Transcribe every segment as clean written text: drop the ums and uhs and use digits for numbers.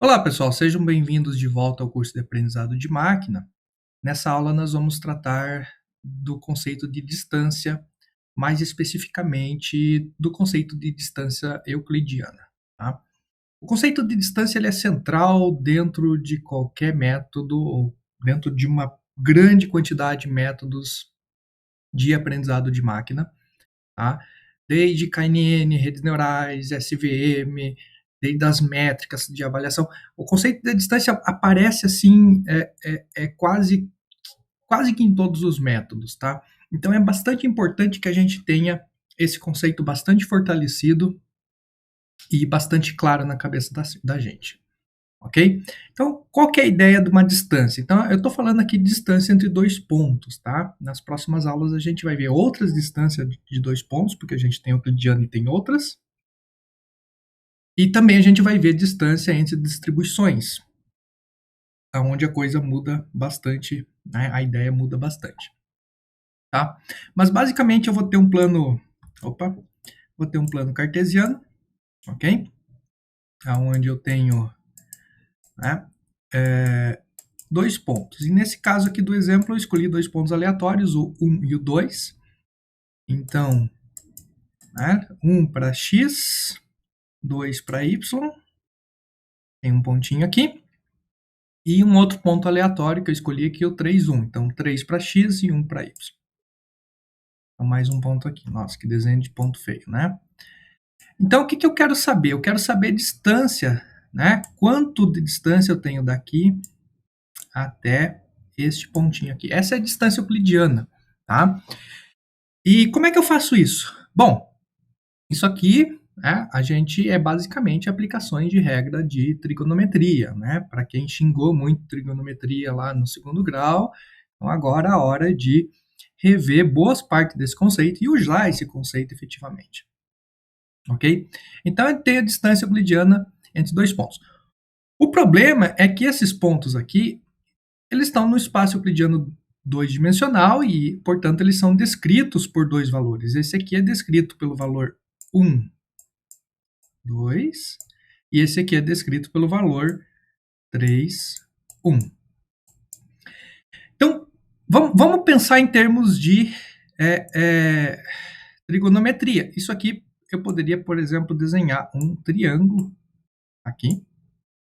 Olá, pessoal, sejam bem-vindos de volta ao curso de aprendizado de máquina. Nessa aula, nós vamos tratar do conceito de distância, mais especificamente do conceito de distância euclidiana. Tá? O conceito de distância ele é central dentro de qualquer método, ou dentro de uma grande quantidade de métodos de aprendizado de máquina, tá? Desde KNN, redes neurais, SVM, desde as métricas de avaliação. O conceito de distância aparece assim, quase que em todos os métodos, tá? Então é bastante importante que a gente tenha esse conceito bastante fortalecido e bastante claro na cabeça da gente, ok? Então, qual que é a ideia de uma distância? Então, eu estou falando aqui de distância entre dois pontos, tá? Nas próximas aulas a gente vai ver outras distâncias de dois pontos, porque a gente tem euclidiano e tem outras. E também a gente vai ver distância entre distribuições, onde a coisa muda bastante, né? A ideia muda bastante, tá? Mas basicamente eu vou ter um plano, vou ter um plano cartesiano, ok? Onde eu tenho, né, dois pontos. E nesse caso aqui do exemplo, eu escolhi dois pontos aleatórios, o 1 e o 2. Então, né, 1 para x, 2 para y. Tem um pontinho aqui. E um outro ponto aleatório que eu escolhi aqui, o 3, 1. Então, 3 para x e 1 para y. Então, mais um ponto aqui. Nossa, que desenho de ponto feio, né? Então, o que eu quero saber? Eu quero saber a distância, né? Quanto de distância eu tenho daqui até este pontinho aqui. Essa é a distância euclidiana, tá? E como é que eu faço isso? Bom, isso aqui, né, a gente é basicamente aplicações de regra de trigonometria, né? Para quem xingou muito trigonometria lá no segundo grau, então agora é a hora de rever boas partes desse conceito e usar esse conceito efetivamente. Ok? Então, tem a distância euclidiana entre dois pontos. O problema é que esses pontos aqui, eles estão no espaço euclidiano dois-dimensional e, portanto, eles são descritos por dois valores. Esse aqui é descrito pelo valor 1, 2, e esse aqui é descrito pelo valor 3, 1. Então, vamos pensar em termos de trigonometria. Isso aqui eu poderia, por exemplo, desenhar um triângulo aqui,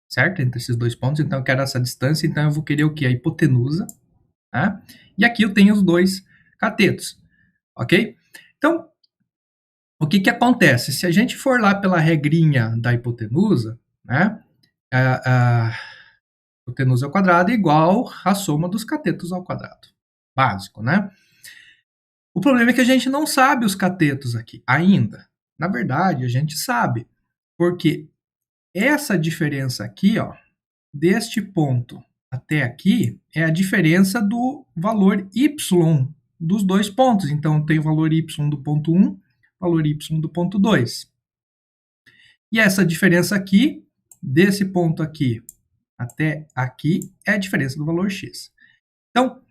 certo? Entre esses dois pontos. Então, eu quero essa distância. Então, eu vou querer o que? A hipotenusa. Tá? E aqui eu tenho os dois catetos, ok? Então, o que acontece? Se a gente for lá pela regrinha da hipotenusa, né? A hipotenusa ao quadrado é igual à soma dos catetos ao quadrado. Básico, né? O problema é que a gente não sabe os catetos aqui ainda. Na verdade, a gente sabe, porque essa diferença aqui, ó, deste ponto até aqui, é a diferença do valor y dos dois pontos. Então, tem o valor y do ponto 1, valor y do ponto 2. E essa diferença aqui, desse ponto aqui até aqui, é a diferença do valor x. Então,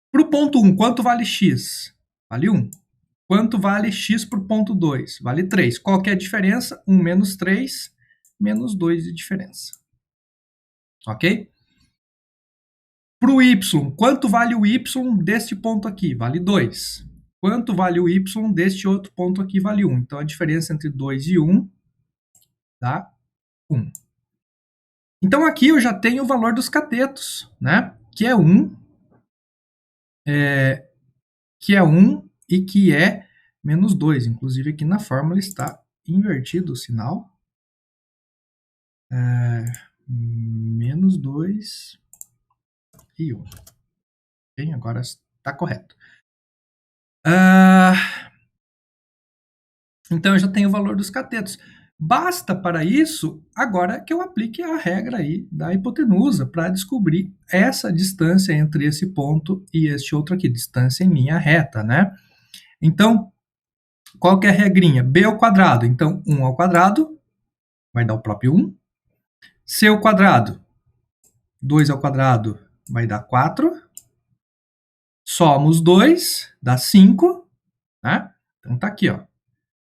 para o ponto 1, quanto vale x? Vale 1. Quanto vale x para o ponto 2? Vale 3. Qual que é a diferença? 1 menos 3, menos 2 de diferença. Ok? Para o y, quanto vale o y deste ponto aqui? Vale 2. Quanto vale o y deste outro ponto aqui? Vale 1. Então, a diferença entre 2 e 1 dá 1. Então, aqui eu já tenho o valor dos catetos, né? Que é 1, e que é menos 2. Inclusive, aqui na fórmula está invertido o sinal. Menos 2 e 1. Bem, agora está correto. Então, eu já tenho o valor dos catetos. Basta para isso, agora, que eu aplique a regra aí da hipotenusa para descobrir essa distância entre esse ponto e este outro aqui, distância em linha reta, né? Então, qual que é a regrinha? B ao quadrado. Então, 1 ao quadrado vai dar o próprio 1. C ao quadrado, 2 ao quadrado vai dar 4. Soma os 2, dá 5. Né? Então, tá aqui, ó.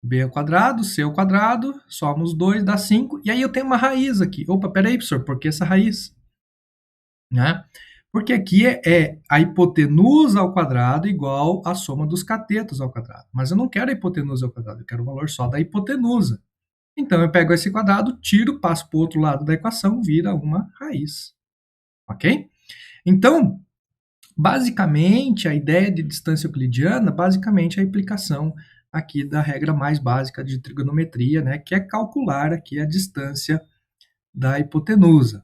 b ao quadrado, c ao quadrado, soma os dois, dá 5, e aí eu tenho uma raiz aqui. Opa, peraí, professor, por que essa raiz? Né? Porque aqui é a hipotenusa ao quadrado igual a soma dos catetos ao quadrado. Mas eu não quero a hipotenusa ao quadrado, eu quero o valor só da hipotenusa. Então, eu pego esse quadrado, tiro, passo para o outro lado da equação, vira uma raiz. Ok? Então, basicamente, a ideia de distância euclidiana, basicamente, é a aplicação aqui da regra mais básica de trigonometria, né, que é calcular aqui a distância da hipotenusa.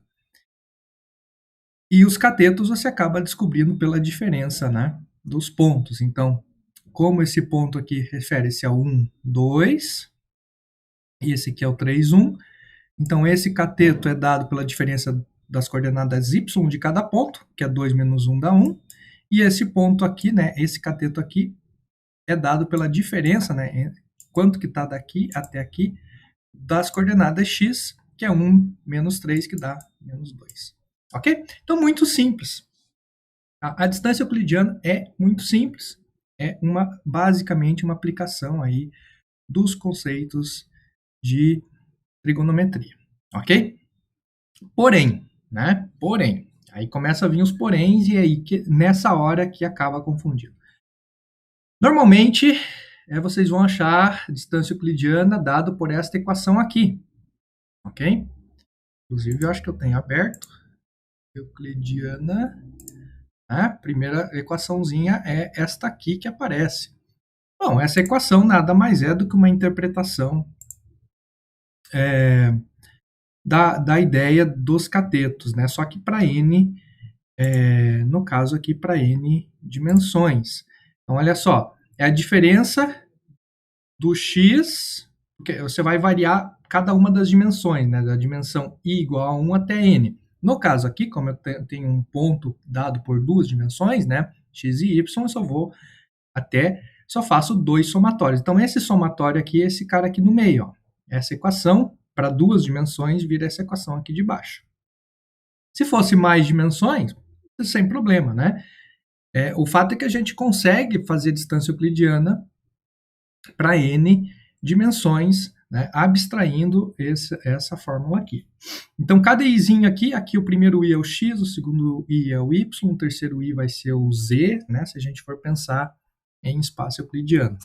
E os catetos você acaba descobrindo pela diferença, né, dos pontos. Então, como esse ponto aqui refere-se ao 1, 2, e esse aqui é o 3, 1, então esse cateto é dado pela diferença das coordenadas y de cada ponto, que é 2 menos 1 dá 1, e esse ponto aqui, né, esse cateto aqui, é dado pela diferença, né, quanto que está daqui até aqui, das coordenadas x, que é 1 menos 3, que dá menos 2. Ok? Então, muito simples. A distância euclidiana é muito simples. É basicamente uma aplicação aí dos conceitos de trigonometria. Ok? Porém, né? Porém, aí começa a vir os poréns e aí nessa hora que acaba confundindo. Normalmente, vocês vão achar a distância euclidiana dado por esta equação aqui. Ok? Inclusive, eu acho que eu tenho aberto. Euclidiana. A primeira equaçãozinha é esta aqui que aparece. Bom, essa equação nada mais é do que uma interpretação da ideia dos catetos, né? Só que para n, no caso aqui, para n dimensões. Então, olha só, é a diferença do x, porque você vai variar cada uma das dimensões, né? Da dimensão i igual a 1 até n. No caso aqui, como eu tenho um ponto dado por duas dimensões, né? X e y, eu só faço dois somatórios. Então, esse somatório aqui é esse cara aqui no meio, ó. Essa equação, para duas dimensões, vira essa equação aqui de baixo. Se fosse mais dimensões, sem problema, né? O fato é que a gente consegue fazer distância euclidiana para n dimensões, né, abstraindo essa fórmula aqui. Então, cada izinho aqui o primeiro i é o x, o segundo i é o y, o terceiro i vai ser o z, né, se a gente for pensar em espaço euclidiano.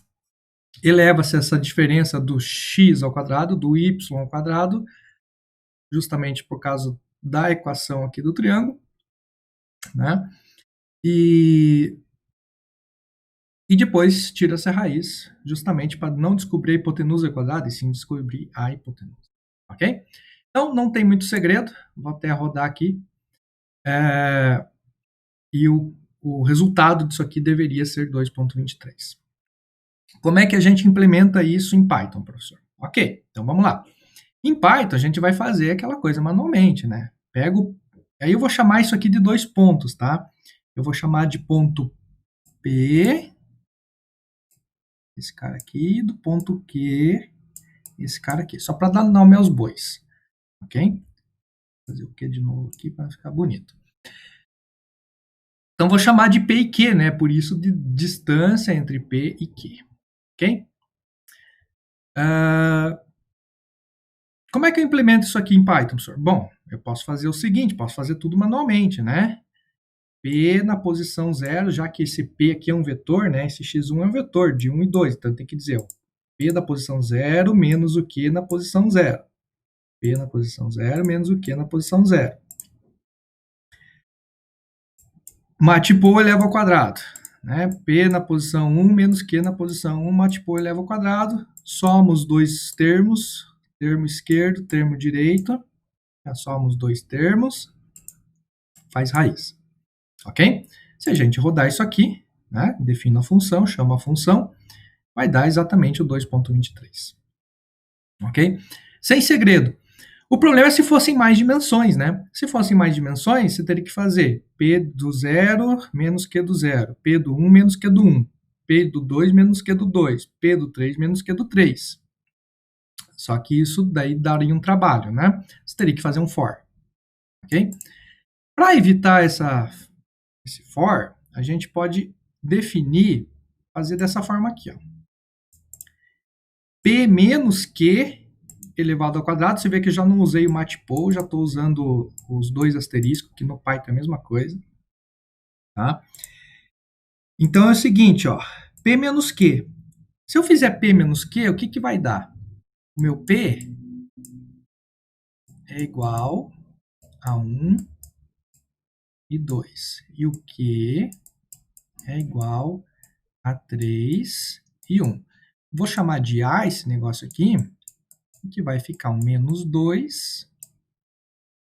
Eleva-se essa diferença do x ao quadrado, do y ao quadrado, justamente por causa da equação aqui do triângulo, né, e depois tira essa raiz, justamente para não descobrir a hipotenusa quadrada, e sim descobrir a hipotenusa. Ok? Então, não tem muito segredo. Vou até rodar aqui. E o resultado disso aqui deveria ser 2,23. Como é que a gente implementa isso em Python, professor? Ok, então vamos lá. Em Python, a gente vai fazer aquela coisa manualmente, né? Aí eu vou chamar isso aqui de dois pontos, tá? Eu vou chamar de ponto P, esse cara aqui, do ponto Q, esse cara aqui. Só para dar nome aos bois, ok? Vou fazer o Q de novo aqui para ficar bonito. Então, vou chamar de P e Q, né? Por isso, de distância entre P e Q, ok? Como é que eu implemento isso aqui em Python, professor? Bom, eu posso fazer o seguinte, posso fazer tudo manualmente, né? P na posição 0, já que esse P aqui é um vetor, né? Esse x1 é um vetor de 1 e 2, então tem que dizer ó, P da posição 0 menos o Q na posição 0. P na posição 0 menos o Q na posição 0. Matipou eleva ao quadrado. Né? P na posição 1 menos Q na posição 1, matipou eleva ao quadrado. Soma os dois termos, termo esquerdo, termo direito. Soma os dois termos, faz raiz. Ok? Se a gente rodar isso aqui, né, define a função, chama a função, vai dar exatamente o 2,23. Ok? Sem segredo. O problema é se fossem mais dimensões, né? Se fossem mais dimensões, você teria que fazer P do 0 menos Q do 0, P do 1 menos Q do 1, P do 2 menos Q do 2, P do 3 menos Q do 3. Só que isso daí daria um trabalho, né? Você teria que fazer um for, ok? Para evitar esse for, a gente pode definir, fazer dessa forma aqui, ó. P menos Q elevado ao quadrado. Você vê que eu já não usei o matplotlib, já estou usando os dois asteriscos, que no Python é a mesma coisa. Tá? Então é o seguinte, ó, P menos Q. Se eu fizer P menos Q, o que, que vai dar? O meu P é igual a 1 e 2. E o Q é igual a 3 e 1. Vou chamar de A esse negócio aqui, que vai ficar um menos 2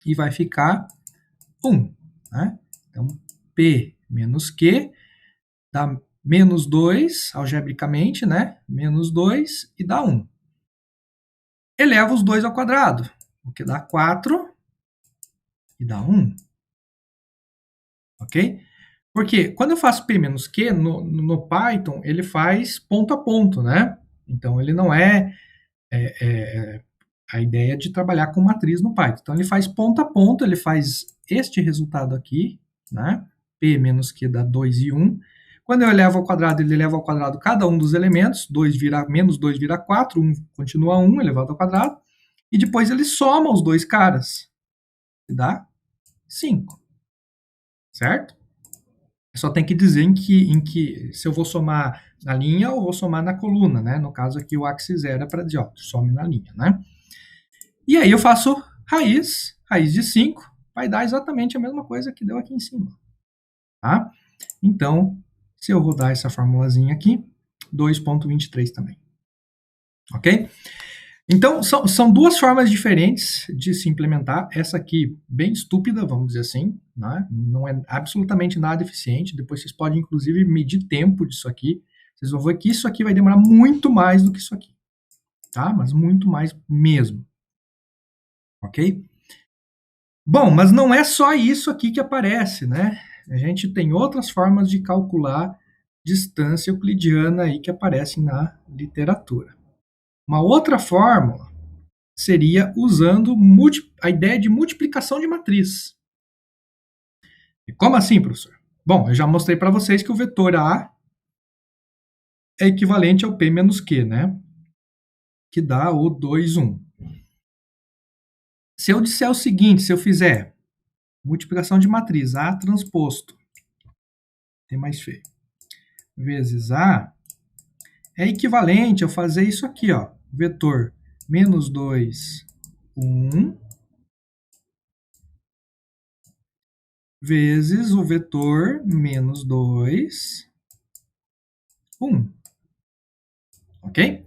e vai ficar 1. Né? Então, P menos Q dá menos 2, algebricamente, né? Menos 2 e dá 1. Eleva os dois ao quadrado, o que dá 4 e dá 1. Ok? Porque quando eu faço P menos Q, no Python, ele faz ponto a ponto, né? Então, ele não é a ideia de trabalhar com matriz no Python. Então, ele faz ponto a ponto, ele faz este resultado aqui, né? P menos Q dá 2 e 1. Quando eu elevo ao quadrado, ele eleva ao quadrado cada um dos elementos, menos 2 vira 4, 1 continua 1 elevado ao quadrado, e depois ele soma os dois caras, que dá 5. Certo? Só tem que dizer em que se eu vou somar na linha ou vou somar na coluna, né? No caso aqui o axis era para dizer, ó, some na linha, né? E aí eu faço raiz de 5, vai dar exatamente a mesma coisa que deu aqui em cima. Tá? Então, se eu rodar essa formulazinha aqui, 2.23 também. Ok? Então, são duas formas diferentes de se implementar. Essa aqui, bem estúpida, vamos dizer assim, né? Não é absolutamente nada eficiente. Depois vocês podem, inclusive, medir tempo disso aqui. Vocês vão ver que isso aqui vai demorar muito mais do que isso aqui. Tá? Mas muito mais mesmo. Ok? Bom, mas não é só isso aqui que aparece, né? A gente tem outras formas de calcular distância euclidiana aí que aparecem na literatura. Uma outra fórmula seria usando a ideia de multiplicação de matriz. E como assim, professor? Bom, eu já mostrei para vocês que o vetor A é equivalente ao P menos Q, né? Que dá o 2, 1. Se eu disser o seguinte, se eu fizer multiplicação de matriz A transposto, tem mais feio, vezes A, é equivalente a fazer isso aqui, ó, vetor menos 2, 1, vezes o vetor menos 2, 1. Ok?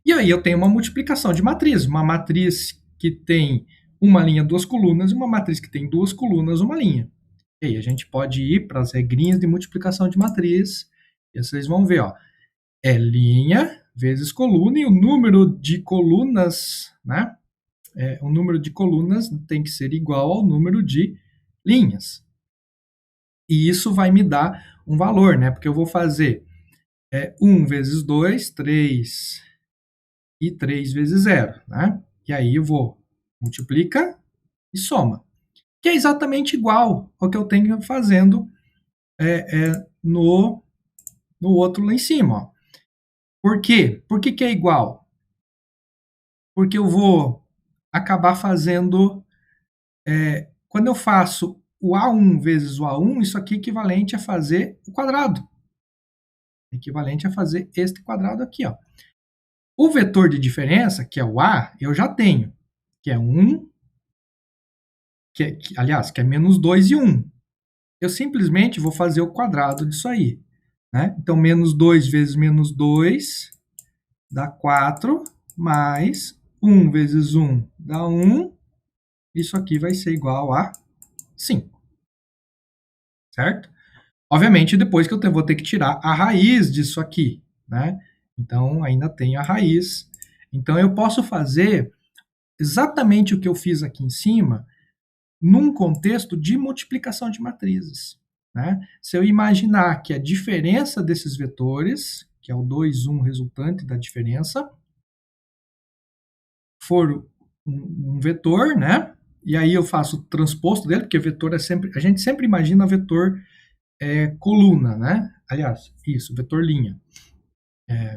E aí eu tenho uma multiplicação de matriz, uma matriz que tem uma linha, duas colunas, e uma matriz que tem duas colunas, uma linha. E aí a gente pode ir para as regrinhas de multiplicação de matriz, e vocês vão ver, ó, é linha vezes coluna, e o número de colunas, né? O número de colunas tem que ser igual ao número de linhas. E isso vai me dar um valor, né? Porque eu vou fazer 1 vezes 2, 3, e 3 vezes 0, né? E aí eu vou, multiplica e soma. Que é exatamente igual ao que eu tenho fazendo no outro lá em cima, ó. Por quê? Por que é igual? Porque eu vou acabar fazendo, quando eu faço o A1 vezes o A1, isso aqui é equivalente a fazer o quadrado. Equivalente a fazer este quadrado aqui, ó. O vetor de diferença, que é o A, eu já tenho, que é 1, aliás, que é menos 2 e 1. Eu simplesmente vou fazer o quadrado disso aí. Né? Então, menos 2 vezes menos 2 dá 4, mais 1 vezes 1 dá 1. Isso aqui vai ser igual a 5. Certo? Obviamente, depois que eu vou ter que tirar a raiz disso aqui. Né? Então, ainda tem a raiz. Então, eu posso fazer exatamente o que eu fiz aqui em cima num contexto de multiplicação de matrizes. Né? Se eu imaginar que a diferença desses vetores, que é o 2, 1 resultante da diferença, for um vetor, né? E aí eu faço o transposto dele, porque vetor é sempre, a gente sempre imagina vetor coluna, né? Aliás, isso, vetor linha.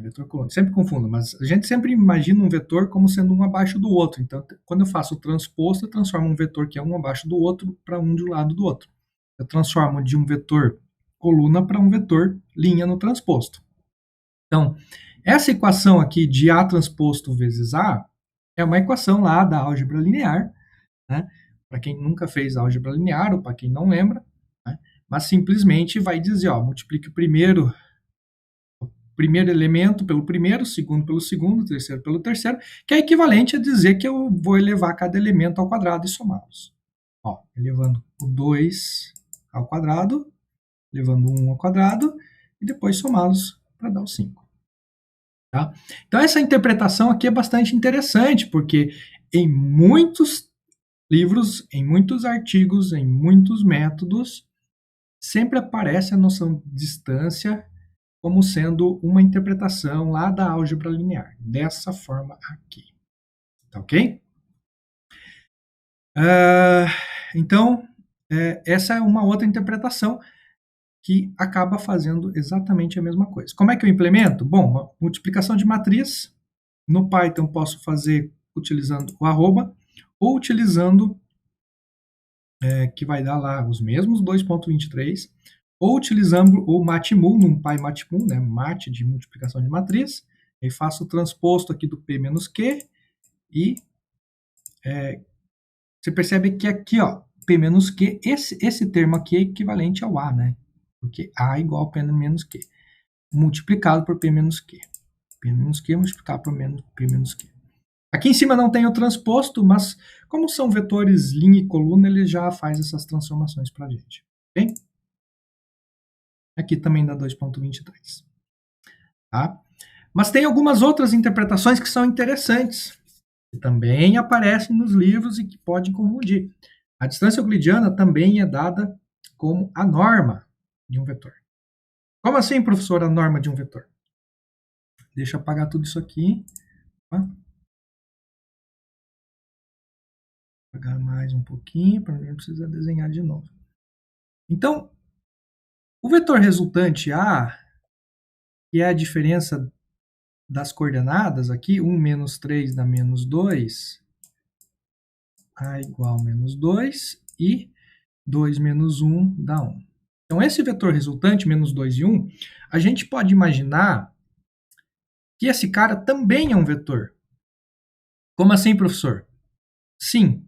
Vetor coluna. Sempre confundo, mas a gente sempre imagina um vetor como sendo um abaixo do outro. Então, quando eu faço o transposto, eu transformo um vetor que é um abaixo do outro para um de um lado do outro. Eu transformo de um vetor coluna para um vetor linha no transposto. Então, essa equação aqui de A transposto vezes A é uma equação lá da álgebra linear, né? Para quem nunca fez álgebra linear ou para quem não lembra, né? Mas simplesmente vai dizer, ó, multiplique o primeiro elemento pelo primeiro, o segundo pelo segundo, o terceiro pelo terceiro, que é equivalente a dizer que eu vou elevar cada elemento ao quadrado e somá-los. Ó, elevando o 2 ao quadrado, elevando o 1 ao quadrado, e depois somá-los para dar o 5. Tá? Então, essa interpretação aqui é bastante interessante, porque em muitos livros, em muitos artigos, em muitos métodos, sempre aparece a noção de distância como sendo uma interpretação lá da álgebra linear, dessa forma aqui. Tá ok? Então, essa é uma outra interpretação que acaba fazendo exatamente a mesma coisa. Como é que eu implemento? Bom, uma multiplicação de matriz. No Python posso fazer utilizando o arroba ou utilizando, que vai dar lá os mesmos 2.23, ou utilizando o matmul, NumPy matmul, né, mat de multiplicação de matriz, e faço o transposto aqui do P menos Q, e você percebe que aqui, ó, P menos Q, esse termo aqui é equivalente ao A, né, porque A é igual a P menos Q, multiplicado por P menos Q. P menos Q multiplicado por P menos Q. Aqui em cima não tem o transposto, mas como são vetores linha e coluna, ele já faz essas transformações para a gente. Ok? Aqui também dá 2.23. Tá? Mas tem algumas outras interpretações que são interessantes, que também aparecem nos livros e que podem confundir. A distância euclidiana também é dada como a norma de um vetor. Como assim, professor, a norma de um vetor? Deixa eu apagar tudo isso aqui. Tá? Apagar mais um pouquinho, para não precisar desenhar de novo. Então, o vetor resultante A, que é a diferença das coordenadas aqui, 1 menos 3 dá menos 2, A igual a menos 2, e 2 menos 1 dá 1. Então, esse vetor resultante, menos 2 e 1, a gente pode imaginar que esse cara também é um vetor. Como assim, professor? Sim.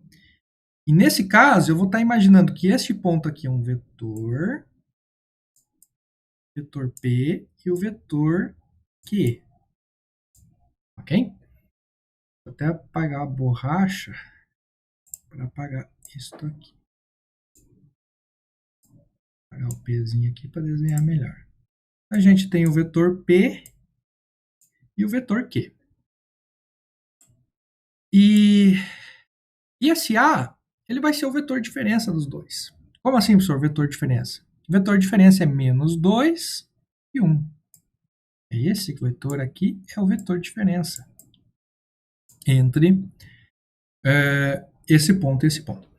E nesse caso, eu vou estar imaginando que este ponto aqui é um vetor P e o vetor Q. Ok? Vou até apagar a borracha para apagar isso aqui. Vou apagar o Pzinho aqui para desenhar melhor. A gente tem o vetor P e o vetor Q. E esse A, ele vai ser o vetor diferença dos dois. Como assim, professor, vetor diferença? O vetor diferença é menos 2 e 1. Esse vetor aqui é o vetor diferença entre esse ponto e esse ponto.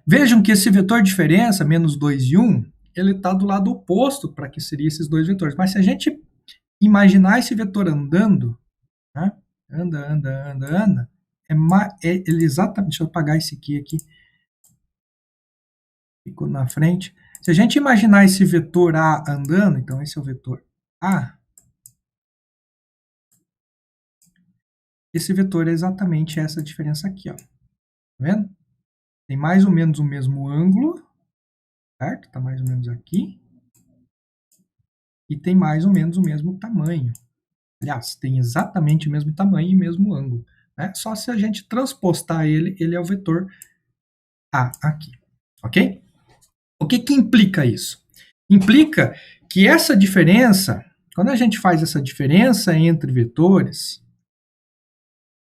Vejam que esse vetor diferença, menos 2 e 1, ele está do lado oposto para que seriam esses dois vetores. Mas se a gente imaginar esse vetor andando, né? anda, ele exatamente, deixa eu apagar esse aqui, ficou na frente. Se a gente imaginar esse vetor A andando, então esse é o vetor A, esse vetor é exatamente essa diferença aqui, ó. Tá vendo? Tem mais ou menos o mesmo ângulo, certo? Tá mais ou menos aqui. E tem mais ou menos o mesmo tamanho. Aliás, tem exatamente o mesmo tamanho e mesmo ângulo. Né? Só se a gente transpostar ele é o vetor A aqui. Ok? O que implica isso? Implica que essa diferença, quando a gente faz essa diferença entre vetores,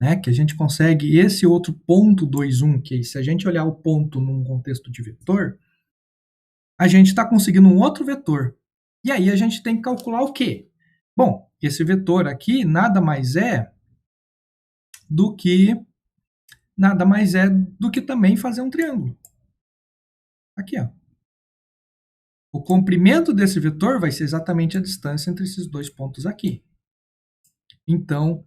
né, que a gente consegue esse outro ponto 2, 1, que se a gente olhar o ponto num contexto de vetor, a gente está conseguindo um outro vetor. E aí a gente tem que calcular o quê? Bom, esse vetor aqui nada mais é do que também fazer um triângulo. Aqui, ó. O comprimento desse vetor vai ser exatamente a distância entre esses dois pontos aqui. Então,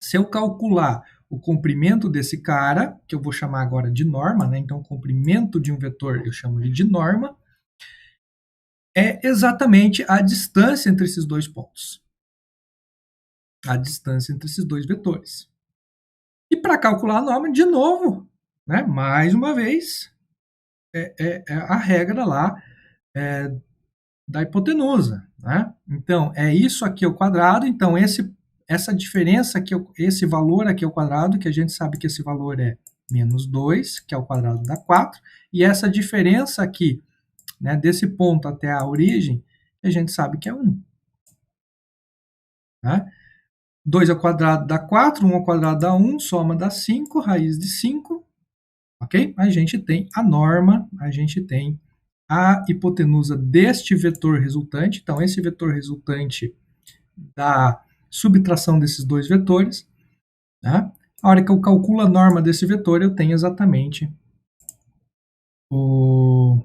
se eu calcular o comprimento desse cara, que eu vou chamar agora de norma, né? Então, o comprimento de um vetor eu chamo ele de norma, é exatamente a distância entre esses dois pontos. A distância entre esses dois vetores. E para calcular a norma, de novo, né? Mais uma vez, é a regra lá da hipotenusa, né? Então, é isso aqui ao quadrado, então essa diferença aqui, esse valor aqui ao quadrado, que a gente sabe que esse valor é menos 2, que é o quadrado dá 4, e essa diferença aqui, né, desse ponto até a origem, a gente sabe que é 1. Né? 2 ao quadrado dá 4, 1 ao quadrado dá 1, soma dá 5, raiz de 5, ok? A gente tem a norma, a gente tem a hipotenusa deste vetor resultante. Então, esse vetor resultante da subtração desses dois vetores. Tá? A hora que eu calculo a norma desse vetor, eu tenho exatamente o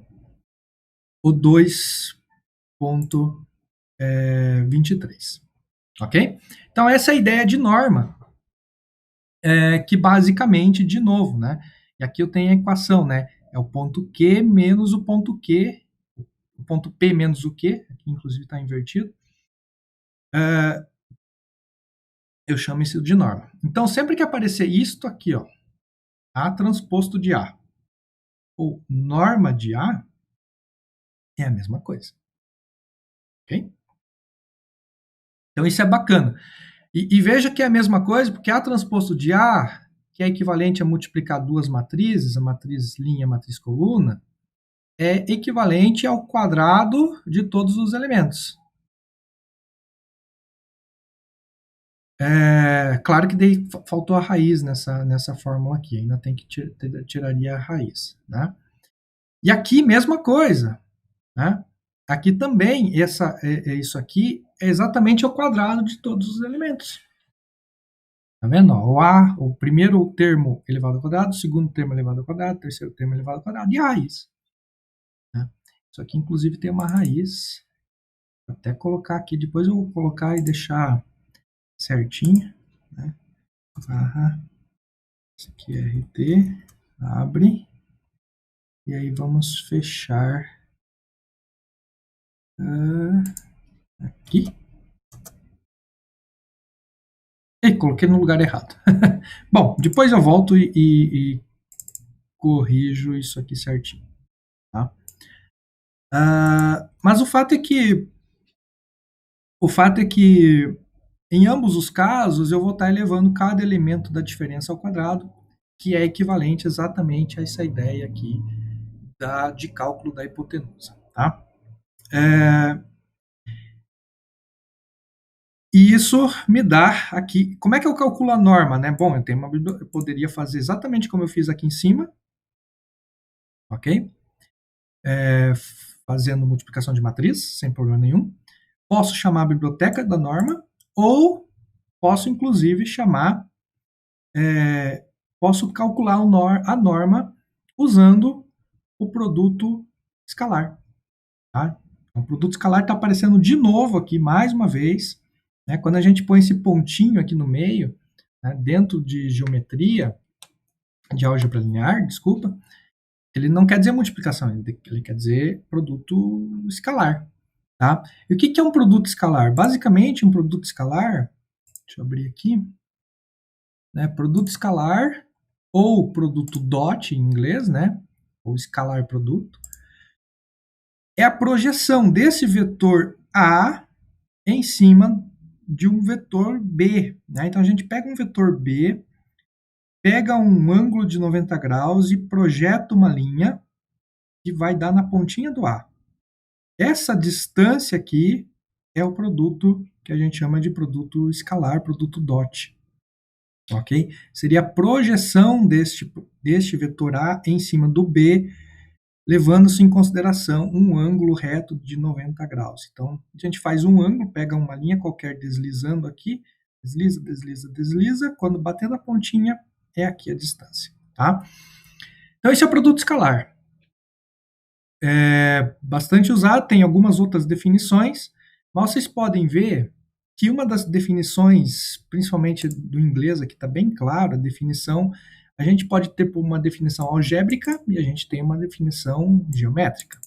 2,23. Ok? Então, essa é a ideia de norma, que basicamente, de novo, né? E aqui eu tenho a equação, né? É o ponto Q menos o ponto Q, o ponto P menos o Q, aqui inclusive está invertido. Eu chamo isso de norma. Então, sempre que aparecer isto aqui, ó, A transposto de A, ou norma de A, é a mesma coisa. Ok? Então, isso é bacana. E veja que é a mesma coisa, porque A transposto de A, que é equivalente a multiplicar duas matrizes, a matriz linha e a matriz coluna, é equivalente ao quadrado de todos os elementos. Claro que daí faltou a raiz nessa fórmula aqui, ainda tem que tiraria a raiz, né? E aqui, mesma coisa, né? Aqui também, isso aqui é exatamente o quadrado de todos os elementos. Tá vendo? O primeiro termo elevado ao quadrado, o segundo termo elevado ao quadrado, o terceiro termo elevado ao quadrado, e a raiz. Né? Isso aqui, inclusive, tem uma raiz. Vou até colocar aqui, depois eu vou colocar e deixar certinho. Né? Barra, isso aqui é RT, abre, e aí vamos fechar aqui. E coloquei no lugar errado. Bom, depois eu volto e corrijo isso aqui certinho. Tá? Mas o fato é que em ambos os casos eu vou estar elevando cada elemento da diferença ao quadrado, que é equivalente exatamente a essa ideia aqui de cálculo da hipotenusa. Tá? E isso me dá aqui. Como é que eu calculo a norma? Né? Bom, eu poderia fazer exatamente como eu fiz aqui em cima. Ok? Fazendo multiplicação de matriz, sem problema nenhum. Posso chamar a biblioteca da norma, ou posso, inclusive, posso calcular a norma usando o produto escalar. Tá? O produto escalar está aparecendo de novo aqui, mais uma vez. Né? Quando a gente põe esse pontinho aqui no meio, né, dentro de geometria, de álgebra linear, desculpa, ele não quer dizer multiplicação, ele quer dizer produto escalar. Tá? E o que é um produto escalar? Basicamente, um produto escalar, deixa eu abrir aqui, né, produto escalar, ou produto dot em inglês, né, ou escalar produto, é a projeção desse vetor A em cima de um vetor B. Né? Então, a gente pega um vetor B, pega um ângulo de 90 graus e projeta uma linha que vai dar na pontinha do A. Essa distância aqui é o produto que a gente chama de produto escalar, produto dot. Ok? Seria a projeção deste vetor A em cima do B, levando-se em consideração um ângulo reto de 90 graus. Então, a gente faz um ângulo, pega uma linha qualquer deslizando aqui, desliza, desliza, desliza, quando bater na pontinha, é aqui a distância. Tá? Então, esse é o produto escalar. É bastante usado, tem algumas outras definições, mas vocês podem ver que uma das definições, principalmente do inglês aqui está bem claro, a definição, a gente pode ter uma definição algébrica e a gente tem uma definição geométrica.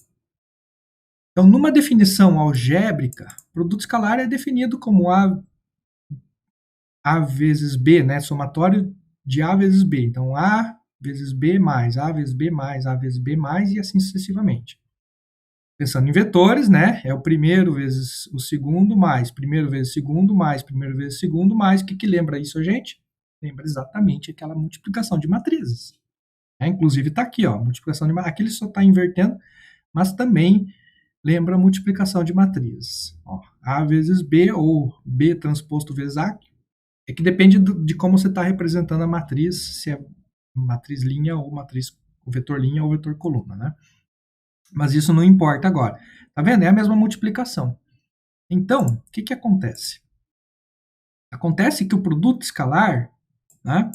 Então, numa definição algébrica, produto escalar é definido como A vezes B, né? Somatório de A vezes B. Então, A vezes B mais, A vezes B mais, A vezes B mais, e assim sucessivamente. Pensando em vetores, né? É o primeiro vezes o segundo mais, primeiro vezes segundo mais, primeiro vezes segundo mais. O que lembra isso, gente? Lembra exatamente aquela multiplicação de matrizes. Inclusive está aqui, ó, multiplicação de matrizes. Aqui ele só está invertendo, mas também lembra a multiplicação de matrizes. Ó, A vezes B ou B transposto vezes A, é que depende de como você está representando a matriz, se é matriz linha ou matriz o vetor linha ou vetor coluna, né? Mas isso não importa agora. Tá vendo? É a mesma multiplicação. Então, o que acontece? Acontece que o produto escalar, né,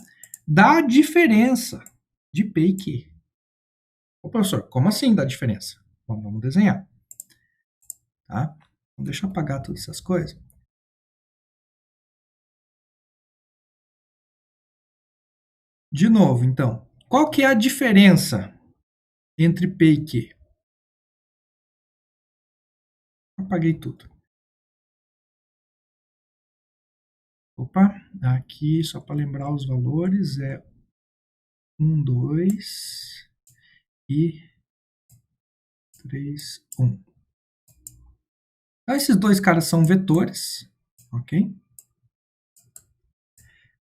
dá a diferença de P e Q. Ô, professor, como assim dá diferença? Bom, vamos desenhar. Tá? Então, deixa eu apagar todas essas coisas. De novo, então, qual que é a diferença entre P e Q? Apaguei tudo. Opa, aqui só para lembrar os valores é 1, 2 e 3, 1. Então, esses dois caras são vetores, ok?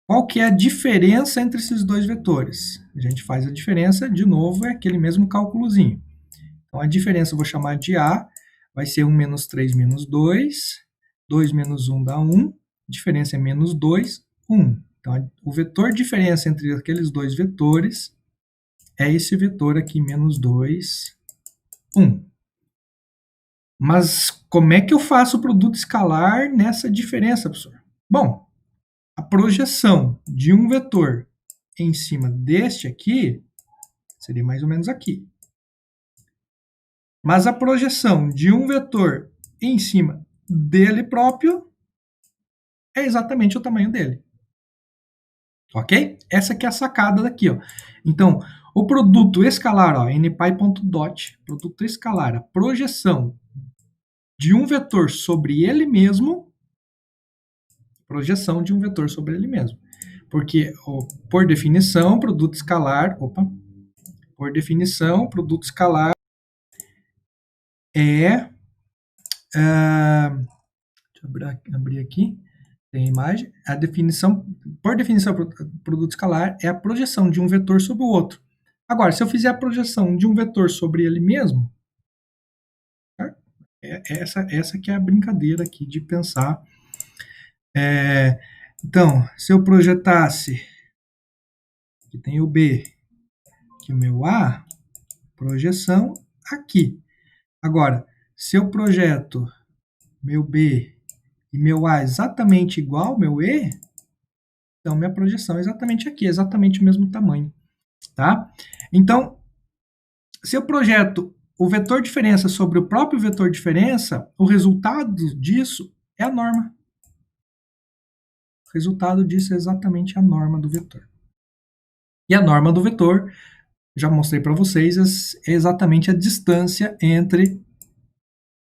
Qual que é a diferença entre esses dois vetores? A gente faz a diferença, de novo, é aquele mesmo cálculozinho. Então, a diferença eu vou chamar de A, vai ser 1 menos 3 menos 2, 2 menos 1 dá 1, diferença é menos 2, 1. Então, o vetor diferença entre aqueles dois vetores é esse vetor aqui, menos 2, 1. Mas como é que eu faço o produto escalar nessa diferença, professor? Bom, a projeção de um vetor em cima deste aqui seria mais ou menos aqui. Mas a projeção de um vetor em cima dele próprio é exatamente o tamanho dele. Ok? Essa aqui é a sacada daqui, ó. Então, o produto escalar, ó, npi.dot, produto escalar, a projeção de um vetor sobre ele mesmo, projeção de um vetor sobre ele mesmo. Porque, por definição, produto escalar, por definição, produto escalar deixa eu abrir aqui, tem a imagem, a definição, por definição, produto escalar é a projeção de um vetor sobre o outro. Agora, se eu fizer a projeção de um vetor sobre ele mesmo, essa que é a brincadeira aqui de pensar. Então, se eu projetasse, aqui tem o B, aqui o meu A, projeção aqui. Agora, se eu projeto meu B e meu A exatamente igual ao meu E, então minha projeção é exatamente aqui, exatamente o mesmo tamanho. Tá? Então, se eu projeto o vetor diferença sobre o próprio vetor diferença, o resultado disso é a norma. O resultado disso é exatamente a norma do vetor. E a norma do vetor, já mostrei para vocês, é exatamente a distância entre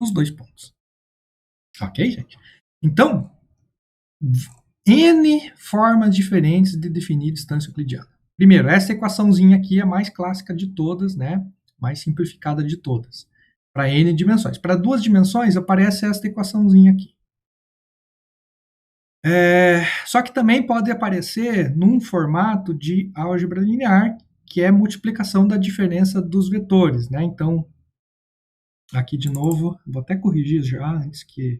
os dois pontos. Ok, gente? Então, N formas diferentes de definir distância euclidiana. Primeiro, essa equaçãozinha aqui é a mais clássica de todas, né? Mais simplificada de todas. Para N dimensões. Para 2 dimensões, aparece essa equaçãozinha aqui. Só que também pode aparecer num formato de álgebra linear, que é multiplicação da diferença dos vetores, né? Então, aqui de novo, vou até corrigir já antes que,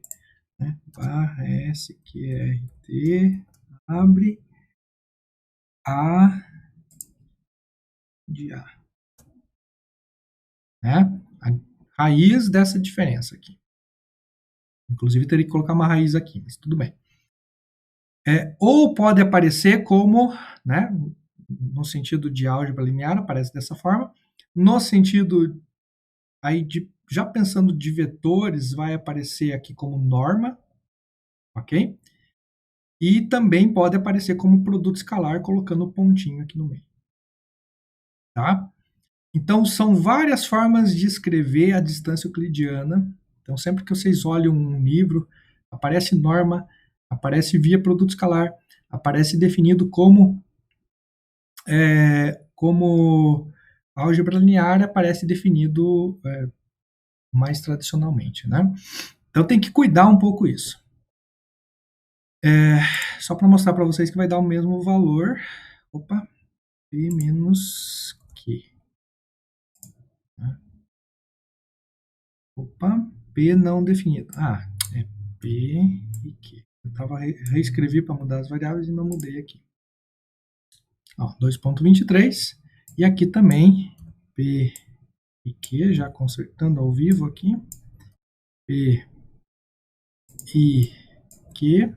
né? Barra SQRT abre A de A, né? A raiz dessa diferença aqui. Inclusive teria que colocar uma raiz aqui, mas tudo bem. Ou pode aparecer como, né? No sentido de álgebra linear, aparece dessa forma. No sentido aí já pensando de vetores, vai aparecer aqui como norma, ok? E também pode aparecer como produto escalar, colocando o pontinho aqui no meio, tá? Então, são várias formas de escrever a distância euclidiana. Então, sempre que vocês olham um livro, aparece norma, aparece via produto escalar, aparece definido como álgebra linear, aparece definido mais tradicionalmente, né? Então, tem que cuidar um pouco isso. Só para mostrar para vocês que vai dar o mesmo valor. Opa, P menos Q. Opa, P não definido. É P e Q. Eu reescrevi para mudar as variáveis e não mudei aqui. 2.23. E aqui também, P e Q, já consertando ao vivo aqui. P e Q.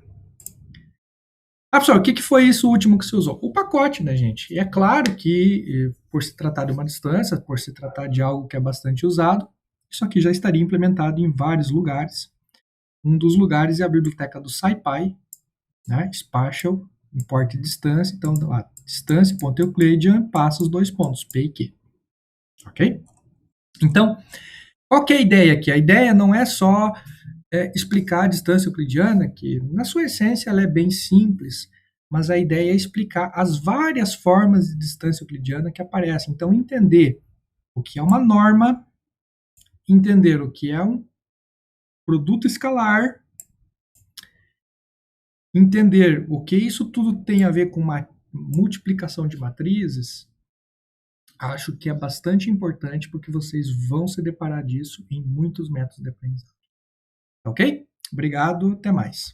Pessoal, o que foi isso último que você usou? O pacote, né, gente? E é claro que, por se tratar de uma distância, por se tratar de algo que é bastante usado, isso aqui já estaria implementado em vários lugares. Um dos lugares é a biblioteca do SciPy, né? Spatial, import distância. Então, distância.euclidean passa os dois pontos, P e Q. Ok? Então, qual que é a ideia aqui? A ideia não é só explicar a distância euclidiana, que na sua essência ela é bem simples, mas a ideia é explicar as várias formas de distância euclidiana que aparecem. Então, entender o que é uma norma, entender o que é um produto escalar, entender o que isso tudo tem a ver com uma multiplicação de matrizes, acho que é bastante importante porque vocês vão se deparar disso em muitos métodos de aprendizagem. Ok? Obrigado, até mais.